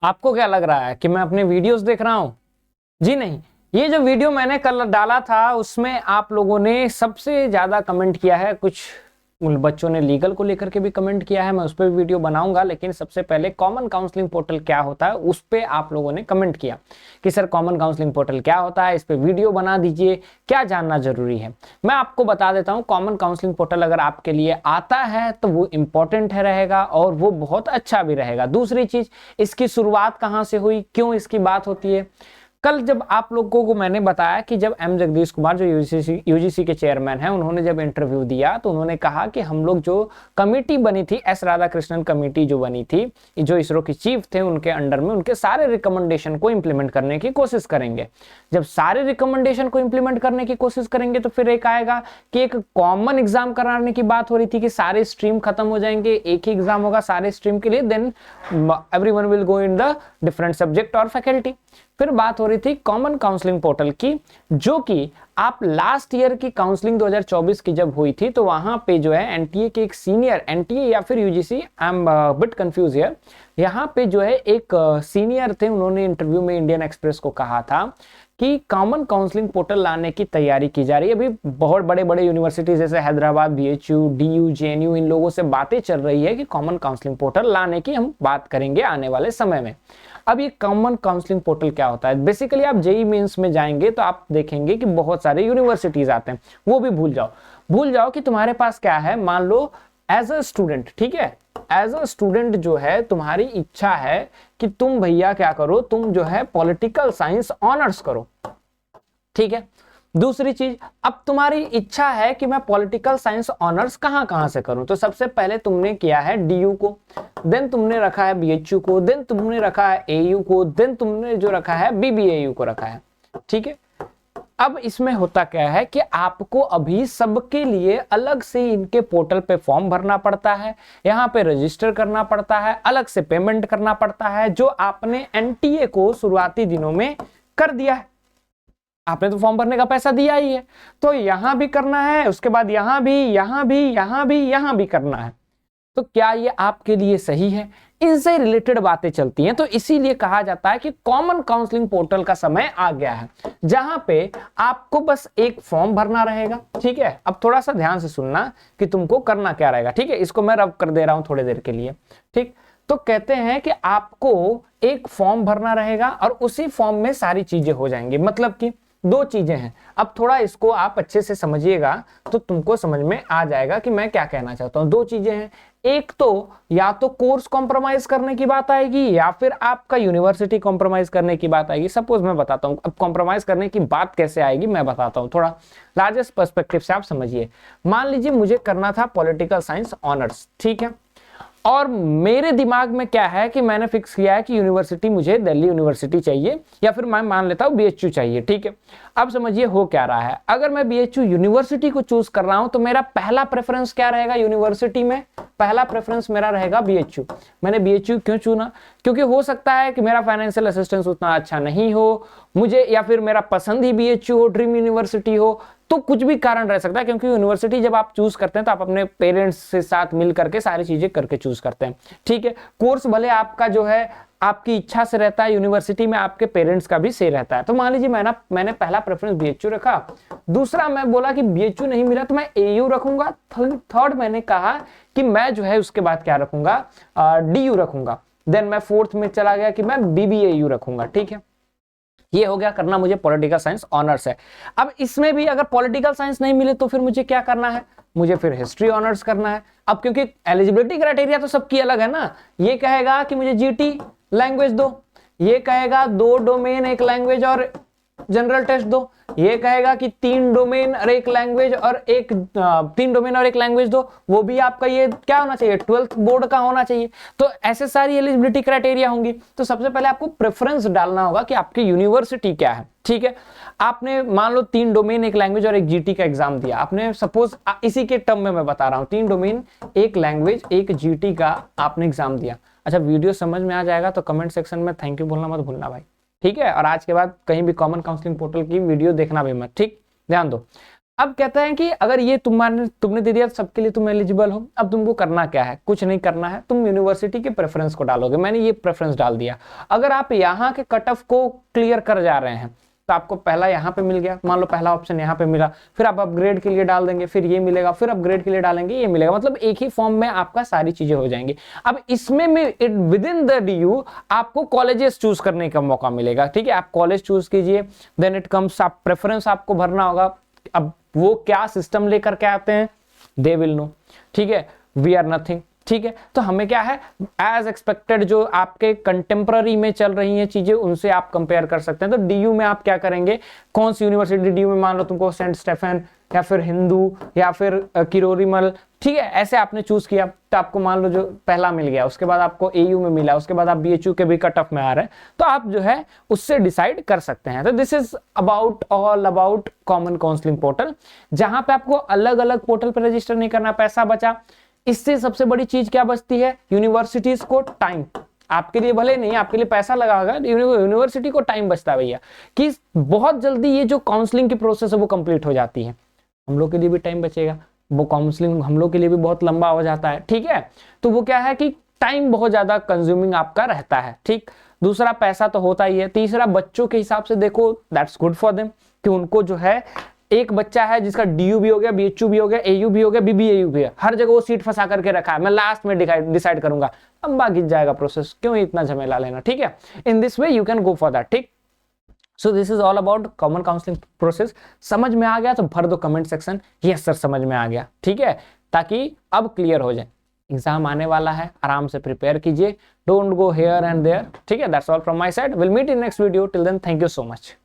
आपको क्या लग रहा है कि मैं अपने वीडियोस देख रहा हूं? जी नहीं, ये जो वीडियो मैंने कल डाला था उसमें आप लोगों ने सबसे ज्यादा कमेंट किया है, कुछ उन बच्चों ने लीगल को लेकर के भी कमेंट किया है, मैं उस पर भी वीडियो बनाऊंगा। लेकिन सबसे पहले कॉमन काउंसलिंग पोर्टल क्या होता है उस पे आप लोगों ने कमेंट किया कि सर कॉमन काउंसलिंग पोर्टल क्या होता है, इस पे वीडियो बना दीजिए, क्या जानना जरूरी है। मैं आपको बता देता हूं, कॉमन काउंसलिंग पोर्टल अगर आपके लिए आता है तो वो इंपॉर्टेंट है रहेगा और वो बहुत अच्छा भी रहेगा। दूसरी चीज, इसकी शुरुआत कहां से हुई, क्यों इसकी बात होती है। कल जब आप लोगों को मैंने बताया कि जब एम जगदीश कुमार जो यूजीसी के चेयरमैन हैं, उन्होंने जब इंटरव्यू दिया तो उन्होंने कहा कि हम लोग जो कमेटी बनी थी, एस राधाकृष्णन कमेटी जो बनी थी, जो इसरो की चीफ थे, उनके अंडर में उनके सारे रिकमेंडेशन को इंप्लीमेंट करने की कोशिश करेंगे। जब सारे रिकमेंडेशन को इंप्लीमेंट करने की कोशिश करेंगे तो फिर एक आएगा कि एक कॉमन एग्जाम कराने की बात हो रही थी कि सारे स्ट्रीम खत्म हो जाएंगे, एक ही एग्जाम होगा सारे स्ट्रीम के लिए, then everyone will go in the different subject और फैकल्टी। फिर बात हो रही थी कॉमन काउंसलिंग पोर्टल की, जो कि आप लास्ट ईयर की काउंसलिंग 2024 की जब हुई थी तो वहां पे जो है एनटीए के एक सीनियर, एनटीए या फिर UGC, I am bit confuse here, यहाँ पे जो है एक सीनियर थे, उन्होंने इंटरव्यू में इंडियन एक्सप्रेस को कहा था कि कॉमन काउंसलिंग पोर्टल लाने की तैयारी की जा रही है। अभी बहुत बड़े बड़े यूनिवर्सिटी जैसे हैदराबाद, बीएचयू, डीयू, जेएनयू, इन लोगों से बातें चल रही है कि कॉमन काउंसलिंग पोर्टल लाने की हम बात करेंगे आने वाले समय में। अब ये कॉमन काउंसलिंग पोर्टल क्या होता है? बेसिकली आप जेईई मेंस में जाएंगे तो आप देखेंगे कि बहुत सारे यूनिवर्सिटीज आते हैं, वो भी भूल जाओ कि तुम्हारे पास क्या है। मान लो एज अ स्टूडेंट, ठीक है, एज अ स्टूडेंट जो है तुम्हारी इच्छा है कि तुम भैया क्या करो, तुम जो है पॉलिटिकल साइंस ऑनर्स करो, ठीक है। दूसरी चीज, अब तुम्हारी इच्छा है कि मैं पॉलिटिकल साइंस ऑनर्स कहां से करूं, तो सबसे पहले तुमने किया है डीयू को, देन तुमने रखा है बीएचयू को, देन तुमने रखा है एयू को, देन तुमने जो रखा है बीबीएयू को रखा है, ठीक है। अब इसमें होता क्या है कि आपको अभी सबके लिए अलग से इनके पोर्टल पे फॉर्म भरना पड़ता है, यहाँ पे रजिस्टर करना पड़ता है, अलग से पेमेंट करना पड़ता है, जो आपने एनटीए को शुरुआती दिनों में कर दिया है। आपने तो फॉर्म भरने का पैसा दिया ही है, तो यहां भी करना है, उसके बाद यहां भी करना है। तो क्या ये आपके लिए सही है? इनसे रिलेटेड बातें चलती हैं, तो इसीलिए कहा जाता है कि कॉमन काउंसलिंग पोर्टल का समय आ गया है, जहां पे आपको बस एक फॉर्म भरना रहेगा, ठीक है। अब थोड़ा सा ध्यान से सुनना कि तुमको करना क्या रहेगा, ठीक है। इसको मैं रब कर दे रहा हूं थोड़ी देर के लिए, ठीक। तो कहते हैं कि आपको एक फॉर्म भरना रहेगा और उसी फॉर्म में सारी चीजें हो जाएंगी। मतलब कि दो चीजें हैं, अब थोड़ा इसको आप अच्छे से समझिएगा तो तुमको समझ में आ जाएगा कि मैं क्या कहना चाहता हूं। दो चीजें हैं, एक तो या तो कोर्स कॉम्प्रोमाइज करने की बात आएगी या फिर आपका यूनिवर्सिटी कॉम्प्रोमाइज करने की बात आएगी। सपोज मैं बताता हूं, अब कॉम्प्रोमाइज करने की बात कैसे आएगी मैं बताता हूं, थोड़ा लार्जेस्ट पर्सपेक्टिव से आप समझिए। मान लीजिए मुझे करना था पॉलिटिकल साइंस ऑनर्स, ठीक है, और मेरे दिमाग में क्या है कि मैंने फिक्स किया है कि यूनिवर्सिटी मुझे दिल्ली यूनिवर्सिटी चाहिए या फिर मैं मान लेता हूं बीएचयू चाहिए, ठीक है। अब समझिए हो क्या रहा है, अगर मैं बीएचयू यूनिवर्सिटी को चूज कर रहा हूं तो मेरा पहला प्रेफरेंस क्या रहेगा यूनिवर्सिटी में? पहला प्रेफरेंस मेरा रहेगा बीएचयू। मैंने बीएचयू क्यों चुना? क्योंकि हो सकता है कि मेरा फाइनेंशियल असिस्टेंस उतना अच्छा नहीं हो मुझे, या फिर मेरा पसंद ही बीएचयू हो, ड्रीम यूनिवर्सिटी हो, तो कुछ भी कारण रह सकता है। क्योंकि यूनिवर्सिटी जब आप चूज करते हैं तो आप अपने पेरेंट्स से साथ मिल करके सारी चीजें करके चूज करते हैं, ठीक है। कोर्स भले आपका जो है आपकी इच्छा से रहता है, यूनिवर्सिटी में आपके पेरेंट्स का भी से रहता है। तो मान लीजिए मैंने पहला प्रेफरेंस बीएचयू रखा, दूसरा मैं बोला कि बीएचयू नहीं मिला तो मैं एयू रखूंगा, थर्ड मैंने कहा कि मैं जो है उसके बाद क्या रखूंगा, डीयू रखूंगा, देन मैं फोर्थ में चला गया कि मैं बीबीएयू रखूंगा, ठीक है। ये हो गया, करना मुझे पॉलिटिकल साइंस ऑनर्स है। अब इसमें भी अगर पॉलिटिकल साइंस नहीं मिले तो फिर मुझे क्या करना है? मुझे फिर हिस्ट्री ऑनर्स करना है। अब क्योंकि एलिजिबिलिटी क्राइटेरिया तो सबकी अलग है ना, ये कहेगा कि मुझे जीटी लैंग्वेज दो, ये कहेगा 2 डोमेन 1 लैंग्वेज और जनरल टेस्ट दो, ये कहेगा कि 3 डोमेन और 1 लैंग्वेज और 1 लैंग्वेज दो, वो भी आपका ये क्या होना चाहिए, 12th बोर्ड का होना चाहिए। तो ऐसे सारी एलिजिबिलिटी क्राइटेरिया होंगी। तो सबसे पहले आपको प्रेफरेंस डालना होगा कि आपकी यूनिवर्सिटी क्या है, ठीक है। आपने मान लो 3 डोमेन 1 लैंग्वेज और 1 जीटी का एग्जाम दिया आपने, सपोज इसी के टर्म में मैं बता रहा हूं, 3 डोमेन 1 लैंग्वेज 1 जीटी का आपने एग्जाम दिया। अच्छा, वीडियो समझ में आ जाएगा तो कमेंट सेक्शन में थैंक यू बोलना मत भूलना भाई, ठीक है। और आज के बाद कहीं भी कॉमन काउंसलिंग पोर्टल की वीडियो देखना भी मत, ठीक, ध्यान दो। अब कहते हैं कि अगर ये तुमने दे दिया सबके लिए तुम एलिजिबल हो, अब तुमको करना क्या है, कुछ नहीं करना है, तुम यूनिवर्सिटी के प्रेफरेंस को डालोगे। मैंने ये प्रेफरेंस डाल दिया। अगर आप यहाँ के कट ऑफ को क्लियर कर जा रहे हैं तो आपको पहला यहाँ पे मिल गया, मान लो पहला ऑप्शन यहाँ पे मिला, फिर आप अपग्रेड के लिए डाल देंगे, फिर ये मिलेगा, फिर अपग्रेड के लिए डालेंगे, ये मिलेगा, मतलब एक ही फॉर्म में आपका सारी चीजें हो जाएंगी। अब इसमें विद इन द DU आपको कॉलेजेस चूज करने का मौका मिलेगा, ठीक है। आप कॉलेज चूज कीजिए, देन इट कम्स आप प्रेफरेंस आपको भरना होगा। अब वो क्या सिस्टम लेकर के आते हैं दे विल नो, ठीक है, वी आर नथिंग, ठीक है। तो हमें क्या है, एज एक्सपेक्टेड जो आपके कंटेम्प्ररी में चल रही हैं चीजें उनसे आप कंपेयर कर सकते हैं। तो DU में आप क्या करेंगे, कौन सी यूनिवर्सिटी DU में, मान लो तुमको सेंट स्टेफन या फिर हिंदू या फिर किरोरीमल, ठीक है, ऐसे आपने चूज किया तो आपको मान लो जो पहला मिल गया, उसके बाद आपको AU में मिला, उसके बाद आप BHU के भी कट ऑफ में आ रहे हैं, तो आप जो है उससे डिसाइड कर सकते हैं। तो this is about all about common counselling portal, जहां पे आपको अलग अलग पोर्टल पर रजिस्टर नहीं करना, पैसा बचा। इससे सबसे बड़ी चीज क्या बचती है, यूनिवर्सिटीज को टाइम, आपके लिए भले नहीं, आपके लिए पैसा लगा होगा, यूनिवर्सिटी को टाइम बचता है भैया, कि बहुत जल्दी ये जो काउंसलिंग की प्रोसेस है वो कंप्लीट हो जाती है। हम लोग के लिए भी टाइम बचेगा, वो काउंसलिंग हम लोग के लिए भी बहुत लंबा हो जाता है, ठीक है। तो वो क्या है कि टाइम बहुत ज्यादा कंज्यूमिंग आपका रहता है, ठीक। दूसरा पैसा तो होता ही है। तीसरा बच्चों के हिसाब से देखो, दैट्स गुड फॉर देम, कि उनको जो है एक बच्चा है जिसका DU भी हो गया, BHU भी हो गया, AU भी हो गया, BBAU भी है, हर जगह वो सीट फंसा करके रखा है, मैं लास्ट में डिसाइड करूंगा, लंबा खिंच जाएगा प्रोसेस, क्यों इतना झमेला लेना, ठीक है। In this way you can go for that, ठीक। So this is all about common counselling process. समझ में आ गया तो भर दो कमेंट सेक्शन, यस सर समझ में आ गया, ठीक है, ताकि अब क्लियर हो जाए। एग्जाम आने वाला है, आराम से प्रिपेयर कीजिए, don't go here and there, ठीक है। That's all from my side, will meet in next video, till then thank you so much.